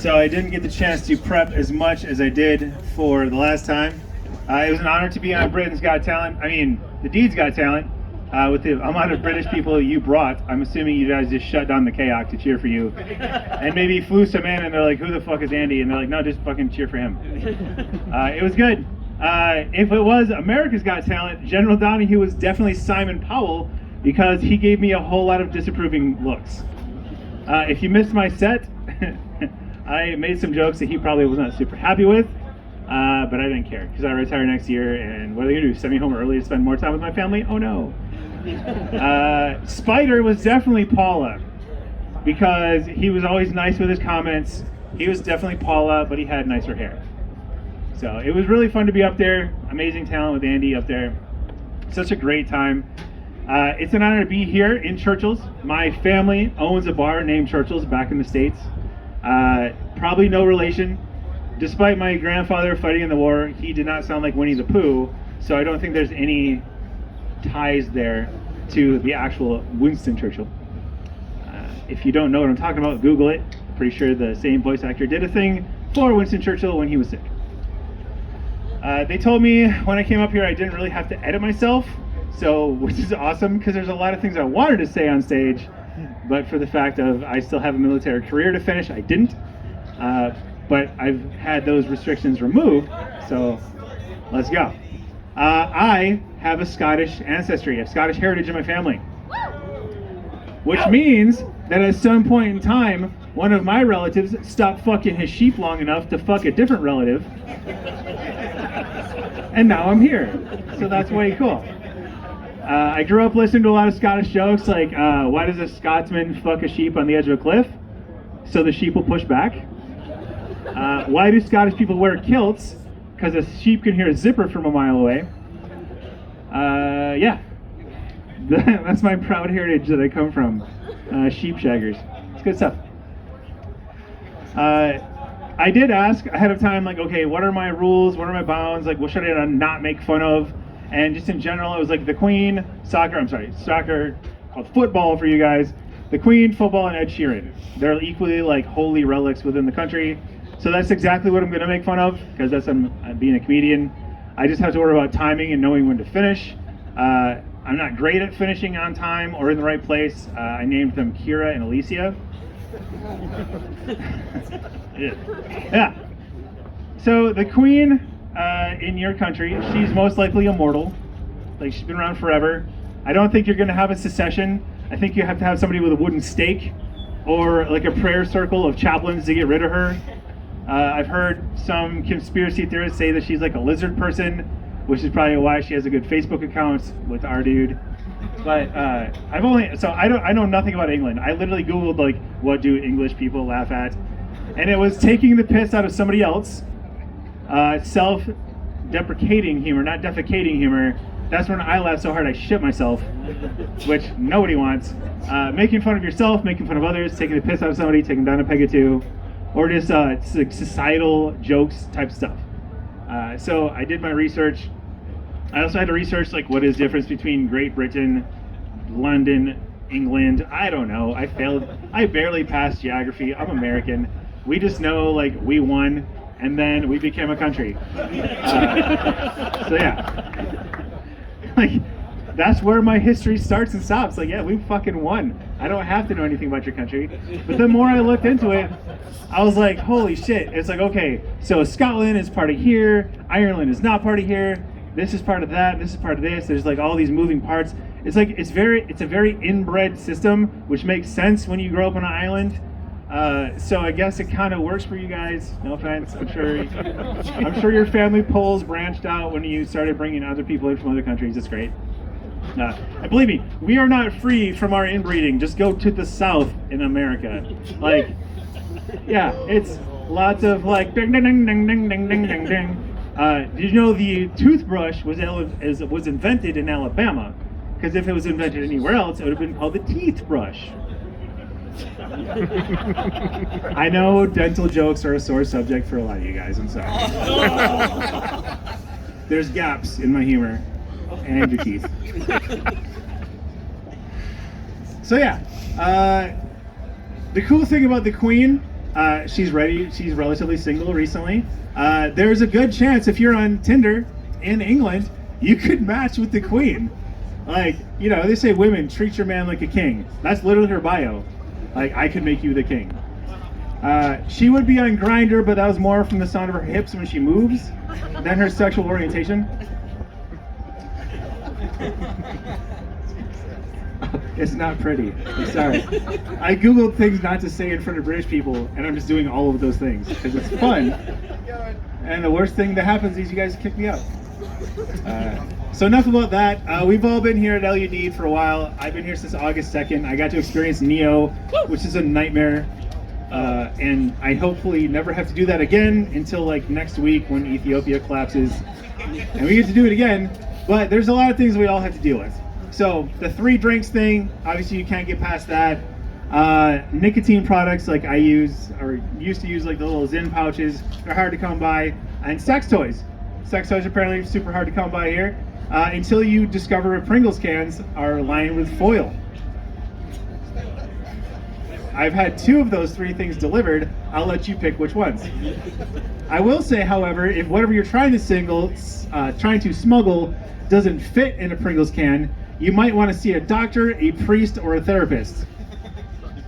So I didn't get the chance to prep as much as I did for the last time. It was an honor to be on Britain's Got Talent. I mean, the Deeds Got Talent. With the amount of British people you brought, I'm assuming you guys just shut down the Kayak to cheer for you. And maybe flew some in and they're like, who the fuck is Andy? And they're like, no, just fucking cheer for him. It was good. If it was America's Got Talent, General Donahue was definitely Simon Powell because he gave me a whole lot of disapproving looks. If you missed my set, I made some jokes that he probably was not super happy with, but I didn't care because I retire next year, and what are they gonna do? Send me home early to spend more time with my family? Oh no. Spider was definitely Paula because he was always nice with his comments. He was definitely Paula, but he had nicer hair. So it was really fun to be up there. Amazing talent with Andy up there. Such a great time. It's an honor to be here in Churchill's. My family owns a bar named Churchill's back in the States. Probably no relation. Despite my grandfather fighting in the war, he did not sound like Winnie the Pooh, so I don't think there's any ties there to the actual Winston Churchill. If you don't know what I'm talking about, Google it. Pretty sure the same voice actor did a thing for Winston Churchill when he was sick. They told me when I came up here I didn't really have to edit myself, so which is awesome because there's a lot of things I wanted to say on stage, but for the fact of I still have a military career to finish, I didn't. But I've had those restrictions removed, so let's go. I have a Scottish ancestry, a Scottish heritage in my family, which means that at some point in time, one of my relatives stopped fucking his sheep long enough to fuck a different relative, and now I'm here, so that's way cool. I grew up listening to a lot of Scottish jokes, like, why does a Scotsman fuck a sheep on the edge of a cliff? So the sheep will push back. Why do Scottish people wear kilts? Because a sheep can hear a zipper from a mile away. Yeah. That's my proud heritage that I come from. Sheep shaggers. It's good stuff. I did ask ahead of time, like, okay, what are my rules? What are my bounds? Like, what should I not make fun of? And just in general, it was like the Queen, soccer, called football for you guys. The Queen, football, and Ed Sheeran. They're equally like holy relics within the country. So that's exactly what I'm going to make fun of, because that's I'm being a comedian. I just have to worry about timing and knowing when to finish. I'm not great at finishing on time or in the right place. I named them Kira and Alicia. Yeah. So the Queen in your country, she's most likely immortal. Like, she's been around forever. I don't think you're going to have a secession. I think you have to have somebody with a wooden stake or like a prayer circle of chaplains to get rid of her. I've heard some conspiracy theorists say that she's like a lizard person, which is probably why she has a good Facebook account with our dude. But I know nothing about England. I literally Googled like, what do English people laugh at? And it was taking the piss out of somebody else, self-deprecating humor, not defecating humor. That's when I laughed so hard I shit myself, which nobody wants. Making fun of yourself, making fun of others, taking the piss out of somebody, taking them down a peg or two, or just like societal jokes type stuff. So I did my research. I also had to research like what is the difference between Great Britain, London, England. I don't know. I failed. I barely passed geography. I'm American. We just know like we won and then we became a country. So yeah. Like, that's where my history starts and stops. Like, yeah, we fucking won. I don't have to know anything about your country. But the more I looked into it, I was like, holy shit. It's like, okay, so Scotland is part of here, Ireland is not part of here, this is part of that, this is part of this. There's like all these moving parts. It's like, it's a very inbred system, which makes sense when you grow up on an island. So I guess it kind of works for you guys. No offense. I'm sure your family polls branched out when you started bringing other people in from other countries. It's great. And believe me, we are not free from our inbreeding. Just go to the South in America. Like, yeah, it's lots of like ding ding ding ding ding ding ding ding ding. Did you know the toothbrush was invented in Alabama? Because if it was invented anywhere else, it would have been called the teeth brush. I know dental jokes are a sore subject for a lot of you guys. I'm sorry. There's gaps in my humor and your teeth. So yeah, the cool thing about the Queen, She's ready. She's relatively single recently. There's a good chance if you're on Tinder in England, you could match with the queen. Like, you know, they say women treat your man like a king. That's literally her bio. Like, I could make you the king. She would be on Grindr, but that was more from the sound of her hips when she moves than her sexual orientation. It's not pretty. I'm sorry. I googled things not to say in front of British people, and I'm just doing all of those things because it's fun. And the worst thing that happens is you guys kick me out. So enough about that. We've all been here at LUD for a while. I've been here since August 2nd. I got to experience Neo, which is a nightmare. And I hopefully never have to do that again until like next week when Ethiopia collapses. And we get to do it again. But there's a lot of things we all have to deal with. So the 3 drinks thing, obviously you can't get past that. Nicotine products like I use or used to use, like the little Zyn pouches, they're hard to come by. And sex toys. Sex toys are apparently super hard to come by here until you discover Pringles cans are lined with foil. I've had 2 of those 3 things delivered. I'll let you pick which ones. I will say, however, if whatever you're trying to smuggle doesn't fit in a Pringles can, you might want to see a doctor, a priest, or a therapist.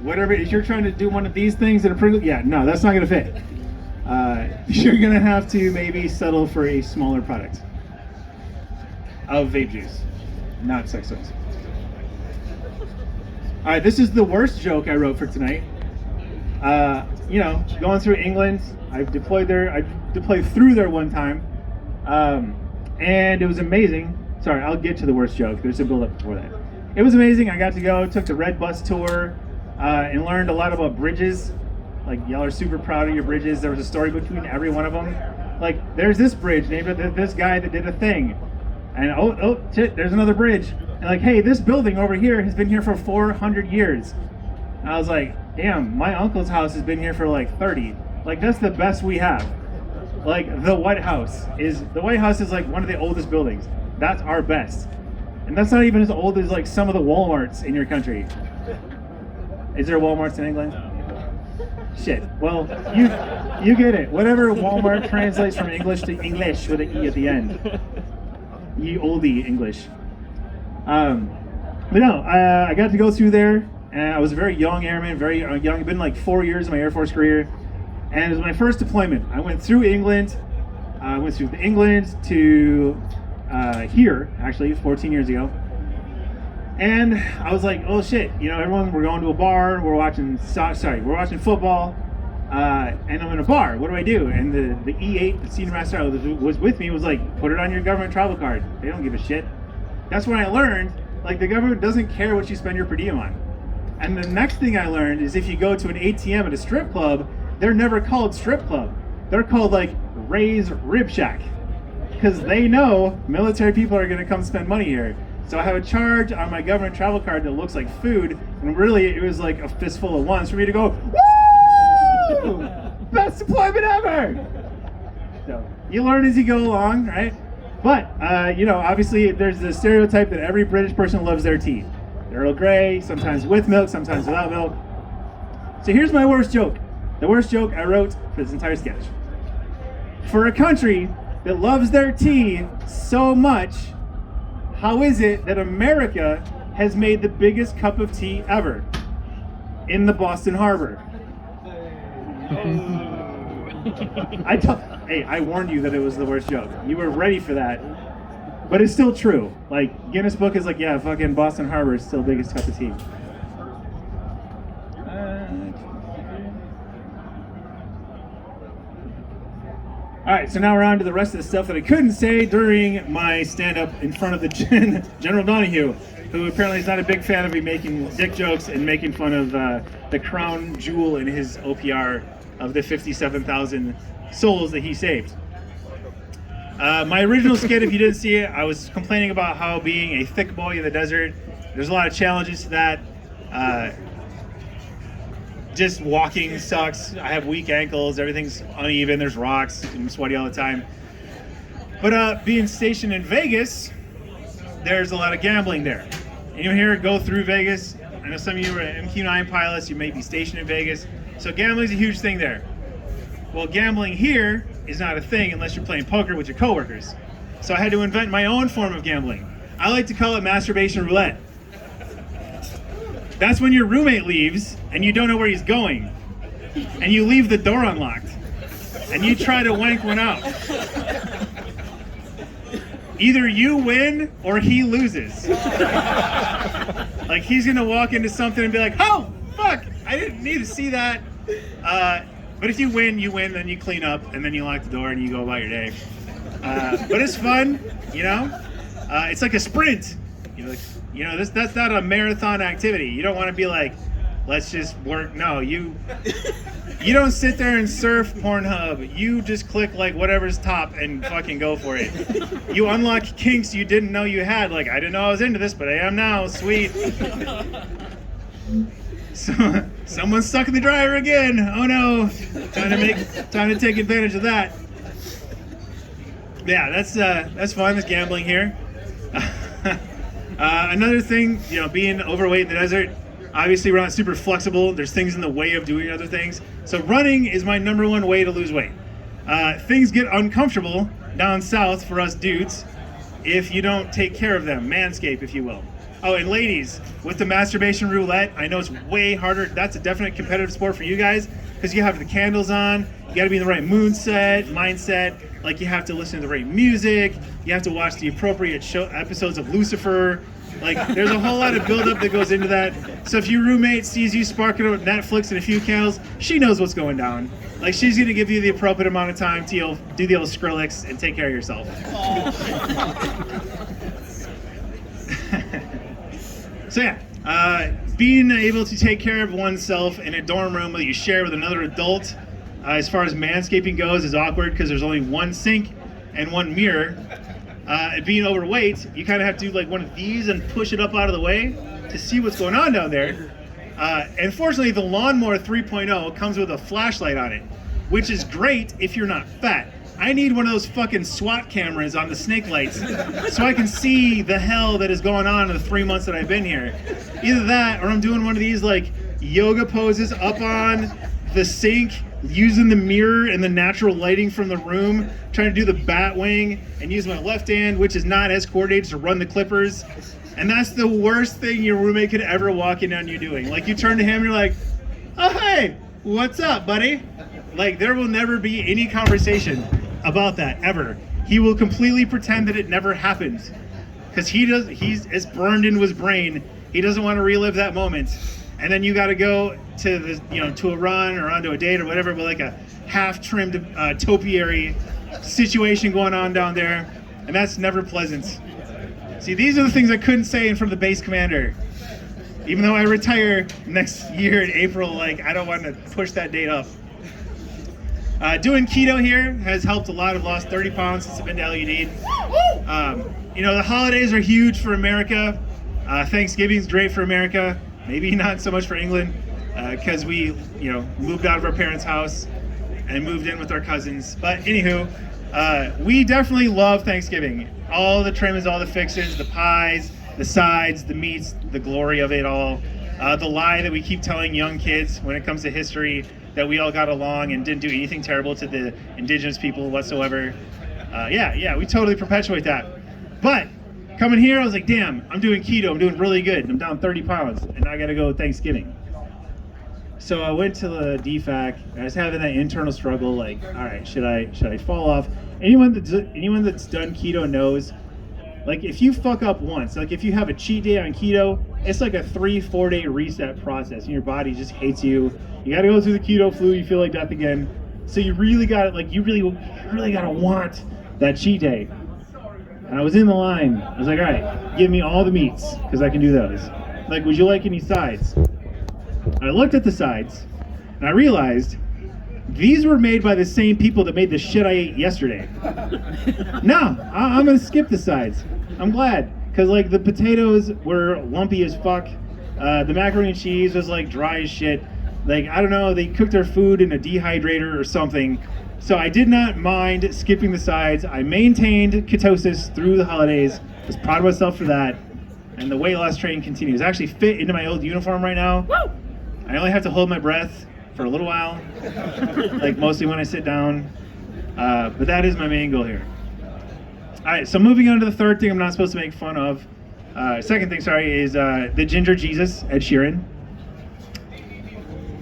Whatever, if you're trying to do one of these things in a Pringles, yeah, no, that's not going to fit. You're going to have to maybe settle for a smaller product of vape juice, not sex toys. All right, this is the worst joke I wrote for tonight. You know, going through England, I've deployed through there one time, and it was amazing. Sorry, I'll get to the worst joke. There's a build-up before that. It was amazing. I got to go, took the Red Bus tour, and learned a lot about bridges. Like, y'all are super proud of your bridges. There was a story between every one of them. Like, there's this bridge named after this guy that did a thing. And oh, shit, there's another bridge. And like, hey, this building over here has been here for 400 years. And I was like, damn, my uncle's house has been here for like 30. Like, that's the best we have. Like, the White House is like one of the oldest buildings. That's our best. And that's not even as old as like some of the Walmarts in your country. Is there Walmarts in England? Shit. Well, you get it. Whatever Walmart translates from English to English with an E at the end. Ye oldie English. But no, I got to go through there, and I was a very young airman, very young. I've been like 4 years in my Air Force career, and it was my first deployment. I went through England. I went through England to here, actually, 14 years ago. And I was like, oh shit, you know, we're going to a bar, we're watching football, and I'm in a bar. What do I do? And the E8, the senior master was with me, was like, put it on your government travel card. They don't give a shit. That's when I learned, like, the government doesn't care what you spend your per diem on. And the next thing I learned is if you go to an ATM at a strip club, they're never called strip club. They're called like Ray's Rib Shack. Because they know military people are going to come spend money here. So I have a charge on my government travel card that looks like food, and really it was like a fistful of ones for me to go, woo! Best deployment ever! So you learn as you go along, right? But, you know, obviously there's the stereotype that every British person loves their tea. They're Earl Grey, sometimes with milk, sometimes without milk. So here's my worst joke. The worst joke I wrote for this entire sketch. For a country that loves their tea so much, how is it that America has made the biggest cup of tea ever in the Boston Harbor? Hey, I warned you that it was the worst joke. You were ready for that, but it's still true. Like, Guinness Book is like, yeah, fucking Boston Harbor is still the biggest cup of tea. All right, so now we're on to the rest of the stuff that I couldn't say during my stand-up in front of the General Donahue, who apparently is not a big fan of me making dick jokes and making fun of the crown jewel in his OPR of the 57,000 souls that he saved. My original skit, if you didn't see it, I was complaining about how being a thick boy in the desert, there's a lot of challenges to that. Just walking sucks. I have weak ankles. Everything's uneven. There's rocks. I'm sweaty all the time. But being stationed in Vegas, there's a lot of gambling there. Anyone here go through Vegas? I know some of you are MQ-9 pilots. You may be stationed in Vegas. So gambling's a huge thing there. Well, gambling here is not a thing unless you're playing poker with your coworkers. So I had to invent my own form of gambling. I like to call it masturbation roulette. That's when your roommate leaves and you don't know where he's going. And you leave the door unlocked. And you try to wank one out. Either you win or he loses. Like he's gonna walk into something and be like, oh, fuck, I didn't need to see that. But if you win, then you clean up and then you lock the door and you go about your day. But it's fun, you know? It's like a sprint. That's not a marathon activity. You don't want to be like, let's just work. No, you don't sit there and surf Pornhub. You just click like whatever's top and fucking go for it. You unlock kinks you didn't know you had. Like, I didn't know I was into this, but I am now. Sweet. So, someone's stuck in the dryer again. Oh no. Time to take advantage of that. Yeah, that's fun. There's gambling here. Another thing, being overweight in the desert, obviously we're not super flexible. There's things in the way of doing other things. So running is my number one way to lose weight. Things get uncomfortable down south for us dudes if you don't take care of them. Manscape, if you will. Oh, and ladies, with the masturbation roulette, I know it's way harder. That's a definite competitive sport for you guys because you have the candles on. You got to be in the right mindset. Like you have to listen to the right music. You have to watch the appropriate episodes of Lucifer. Like there's a whole lot of buildup that goes into that. So if your roommate sees you sparking with Netflix and a few candles, she knows what's going down. Like she's gonna give you the appropriate amount of time to do the old Skrillex and take care of yourself. So yeah, being able to take care of oneself in a dorm room that you share with another adult, as far as manscaping goes, is awkward because there's only one sink and one mirror. Being overweight, you kind of have to do like one of these and push it up out of the way to see what's going on down there. And fortunately, the Lawnmower 3.0 comes with a flashlight on it, which is great if you're not fat. I need one of those fucking SWAT cameras on the snake lights so I can see the hell that is going on in the 3 months that I've been here. Either that or I'm doing one of these like yoga poses up on the sink, using the mirror and the natural lighting from the room, trying to do the bat wing and use my left hand, which is not as coordinated, to run the clippers. And that's the worst thing your roommate could ever walk in on you doing. Like you turn to him and you're like, oh, hey, what's up, buddy? Like there will never be any conversation about that ever. He will completely pretend that it never happened because it's burned into his brain. He doesn't want to relive that moment. And then you got to go to to a run or onto a date or whatever with like a half-trimmed topiary situation going on down there, and that's never pleasant. See, these are the things I couldn't say in front of the base commander. Even though I retire next year in April, like I don't want to push that date up. Doing keto here has helped a lot. I've lost 30 pounds since I've been to LUD. The holidays are huge for America. Thanksgiving's great for America. Maybe not so much for England, because we, moved out of our parents' house and moved in with our cousins. But anywho, we definitely love Thanksgiving. All the trimmings, all the fixings, the pies, the sides, the meats, the glory of it all. The lie that we keep telling young kids when it comes to history, that we all got along and didn't do anything terrible to the indigenous people whatsoever. We totally perpetuate that. But coming here, I was like, damn, I'm doing keto. I'm doing really good. I'm down 30 pounds, and I got to go Thanksgiving. So I went to the DFAC. I was having that internal struggle, like, all right, should I fall off? Anyone that's done keto knows, like, if you fuck up once, like if you have a cheat day on keto, it's like a 3-4 day reset process, and your body just hates you. You got to go through the keto flu. You feel like death again. So you really got to, like, you really got to want that cheat day. And I was in the line. I was like, all right, give me all the meats, because I can do those. Like, would you like any sides? And I looked at the sides, and I realized these were made by the same people that made the shit I ate yesterday. No, I'm going to skip the sides. I'm glad, because, like, the potatoes were lumpy as fuck. The macaroni and cheese was, like, dry as shit. Like, I don't know, they cooked their food in a dehydrator or something. So I did not mind skipping the sides. I maintained ketosis through the holidays. I was proud of myself for that. And the weight loss training continues. I actually fit into my old uniform right now. Woo! I only have to hold my breath for a little while, like mostly when I sit down. But that is my main goal here. All right, so moving on to the third thing I'm not supposed to make fun of. Second thing, sorry, is the Ginger Jesus, Ed Sheeran.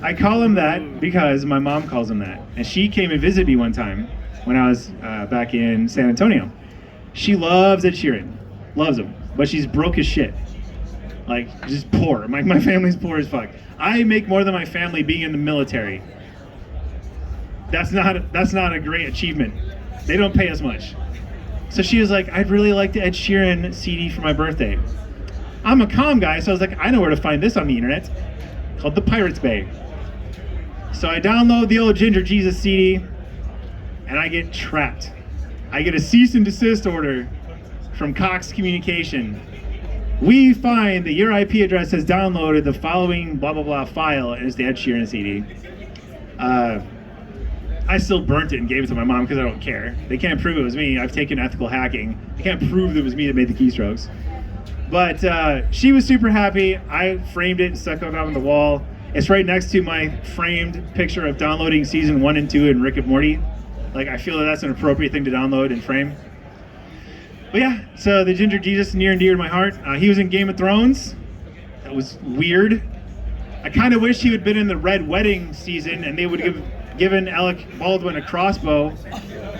I call him that because my mom calls him that. And she came and visited me one time when I was back in San Antonio. She loves Ed Sheeran, loves him, but she's broke as shit. Like, just poor. My family's poor as fuck. I make more than my family being in the military. That's not a great achievement. They don't pay us much. So she was like, I'd really like the Ed Sheeran CD for my birthday. I'm a comm guy, so I was like, I know where to find this on the internet. Called the Pirates Bay. So I download the old Ginger Jesus CD, and I get trapped. I get a cease and desist order from Cox Communication. We find that your IP address has downloaded the following blah blah blah file, and it's the Ed Sheeran CD. I still burnt it and gave it to my mom because I don't care. They can't prove it was me. I've taken ethical hacking. They can't prove that it was me that made the keystrokes. But she was super happy. I framed it and stuck it on the wall. It's right next to my framed picture of downloading season 1 and 2 in Rick and Morty. Like, I feel that that's an appropriate thing to download and frame. But yeah, so the Ginger Jesus is near and dear to my heart. He was in Game of Thrones. That was weird. I kind of wish he would have been in the Red Wedding season and they would have given Alec Baldwin a crossbow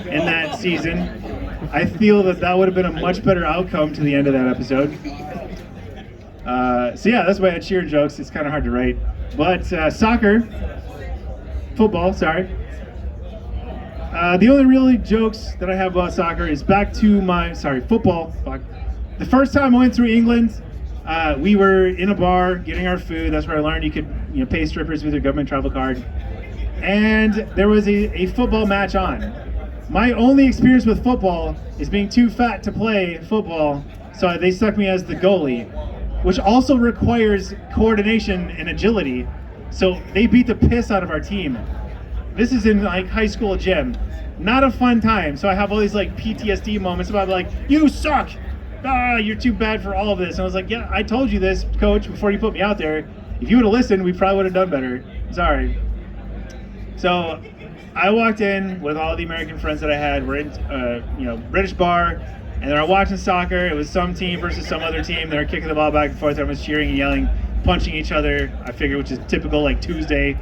in that season. I feel that would have been a much better outcome to the end of that episode. So yeah, that's my Ed Sheeran jokes. It's kind of hard to write. But football, sorry. The only really jokes that I have about soccer is back to football. Fuck. The first time I went through England, we were in a bar getting our food. That's where I learned you could pay strippers with your government travel card. And there was a football match on. My only experience with football is being too fat to play football, so they stuck me as the goalie, which also requires coordination and agility. So they beat the piss out of our team. This is in like high school gym. Not a fun time. So I have all these like PTSD moments about like, you suck. You're too bad for all of this. And I was like, yeah, I told you this, coach, before you put me out there. If you would have listened, we probably would have done better. Sorry. So I walked in with all the American friends that I had. We're in, British bar, and they were watching soccer. It was some team versus some other team. They were kicking the ball back and forth. Everyone was cheering and yelling, punching each other. I figure, which is typical like Tuesday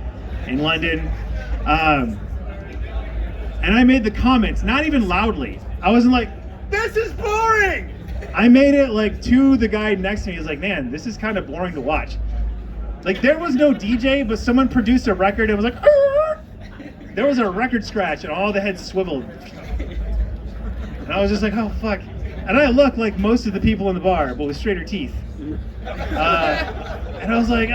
in London. And I made the comments, not even loudly. I wasn't like, this is boring. I made it like to the guy next to me. He was like, man, this is kind of boring to watch. Like there was no DJ, but someone produced a record. It was like, arr! There was a record scratch and all the heads swiveled. And I was just like, oh, fuck. And I looked like most of the people in the bar, but with straighter teeth. And I was like,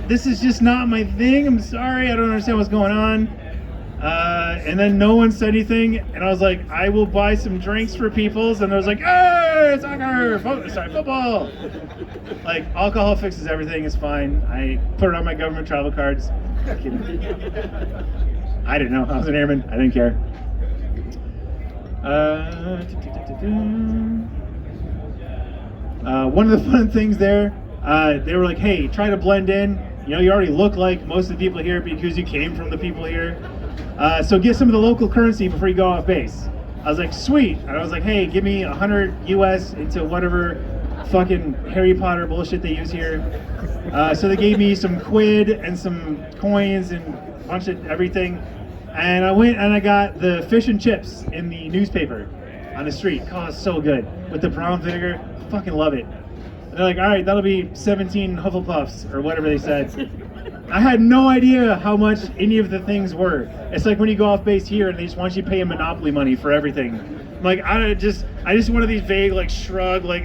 this is just not my thing. I'm sorry. I don't understand what's going on. And then no one said anything. And I was like, I will buy some drinks for people's. And I was like, hey, soccer, football. Like, alcohol fixes everything. It's fine. I put it on my government travel cards. I didn't know. I was an airman. I didn't care. One of the fun things there, they were like, hey, try to blend in. You already look like most of the people here because you came from the people here. So get some of the local currency before you go off base. I was like, sweet. And I was like, hey, give me 100 US into whatever fucking Harry Potter bullshit they use here. So they gave me some quid and some coins and a bunch of everything. And I went and I got the fish and chips in the newspaper on the street. Oh, it's so good. With the brown vinegar. Fucking love it. And they're like, all right, that'll be 17 Hufflepuffs or whatever they said. I had no idea how much any of the things were. It's like when you go off base here and they just want you to pay Monopoly money for everything. I'm like, I just one of these vague like shrug like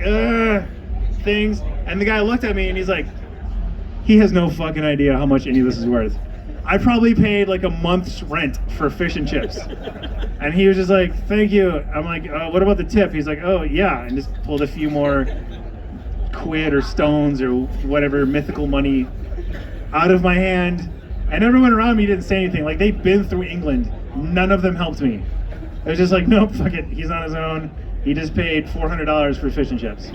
things. And the guy looked at me and he's like, he has no fucking idea how much any of this is worth. I probably paid like a month's rent for fish and chips. And he was just like, thank you. I'm like, what about the tip? He's like, oh yeah, and just pulled a few more quid or stones or whatever mythical money out of my hand. And everyone around me didn't say anything. Like they'd been through England. None of them helped me. It was just like, nope, fuck it. He's on his own. He just paid $400 for fish and chips.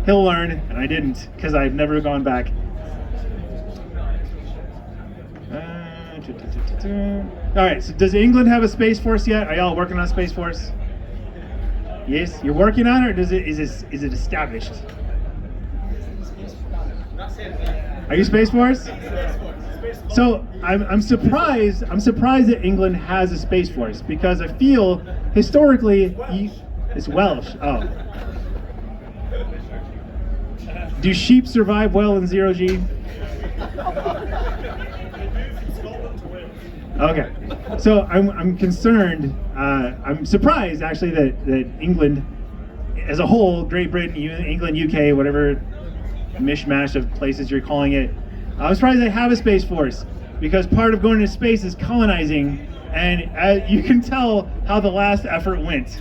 He'll learn, and I didn't, because I've never gone back. All right, so does England have a Space Force yet? Are y'all working on Space Force? Yes, you're working on it, or is it established? Are you Space Force? So I'm surprised. I'm surprised that England has a Space Force because I feel historically it's Welsh. Oh, do sheep survive well in 0G? Okay, so I'm concerned. I'm surprised actually that England, as a whole, Great Britain, England, UK, whatever mishmash of places you're calling it, I'm surprised they have a Space Force because part of going into space is colonizing, and you can tell how the last effort went.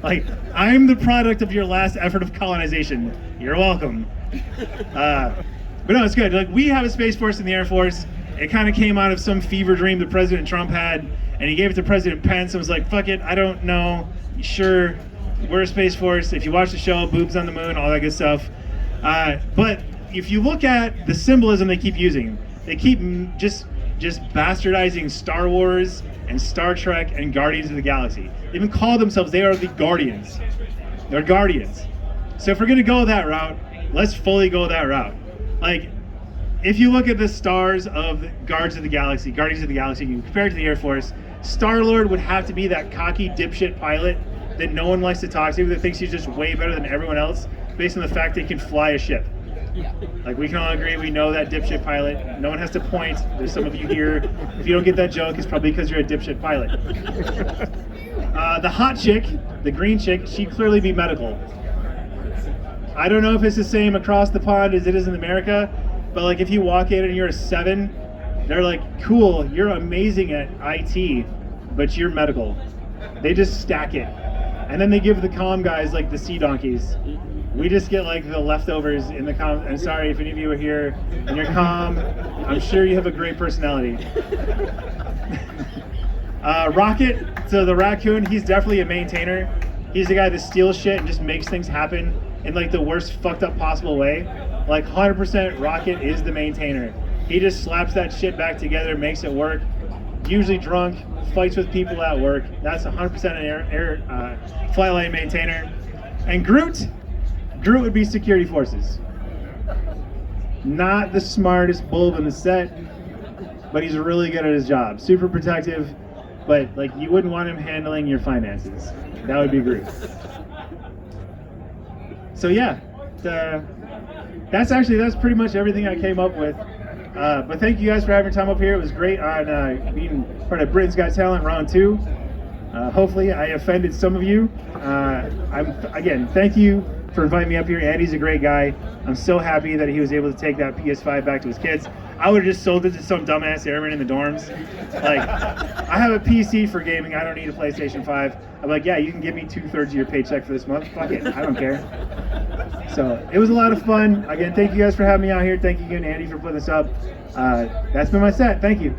Like, I'm the product of your last effort of colonization. You're welcome. But no, it's good. Like, we have a Space Force in the Air Force. It kind of came out of some fever dream that President Trump had, and he gave it to President Pence and was like, fuck it, I don't know. Sure, we're a Space Force. If you watch the show, boobs on the moon, all that good stuff. But if you look at the symbolism they keep using, they keep just bastardizing Star Wars and Star Trek and Guardians of the Galaxy. They even call themselves, they are the Guardians. They're Guardians. So if we're gonna go that route, let's fully go that route. Like, if you look at the stars of Guardians of the Galaxy, you compare it to the Air Force, Star-Lord would have to be that cocky dipshit pilot that no one likes to talk to, that thinks he's just way better than everyone else, based on the fact that he can fly a ship. Like, we can all agree, we know that dipshit pilot. No one has to point. There's some of you here. If you don't get that joke, it's probably because you're a dipshit pilot. The hot chick, the green chick, she'd clearly be medical. I don't know if it's the same across the pond as it is in America, but like if you walk in and you're a 7, they're like, cool, you're amazing at IT, but you're medical. They just stack it. And then they give the comm guys like the sea donkeys. We just get like the leftovers in the comm. I'm sorry if any of you are here and you're comm. I'm sure you have a great personality. Rocket, so the raccoon, he's definitely a maintainer. He's the guy that steals shit and just makes things happen in like the worst fucked up possible way. Like 100% Rocket is the maintainer. He just slaps that shit back together, makes it work. Usually drunk, fights with people at work. That's 100% an flight line maintainer. And Groot would be security forces. Not the smartest bulb in the set, but he's really good at his job. Super protective, but like you wouldn't want him handling your finances. That would be Groot. So yeah, that's pretty much everything I came up with. But thank you guys for having time up here. It was great on being part of Britain's Got Talent round 2. Hopefully I offended some of you. Again, thank you for inviting me up here. Andy's a great guy. I'm so happy that he was able to take that PS5 back to his kids. I would have just sold it to some dumbass airman in the dorms. Like, I have a PC for gaming. I don't need a PlayStation 5. I'm like, yeah, you can give me 2/3 of your paycheck for this month. Fuck it. I don't care. So it was a lot of fun. Again, thank you guys for having me out here. Thank you again, Andy, for putting this up. That's been my set. Thank you.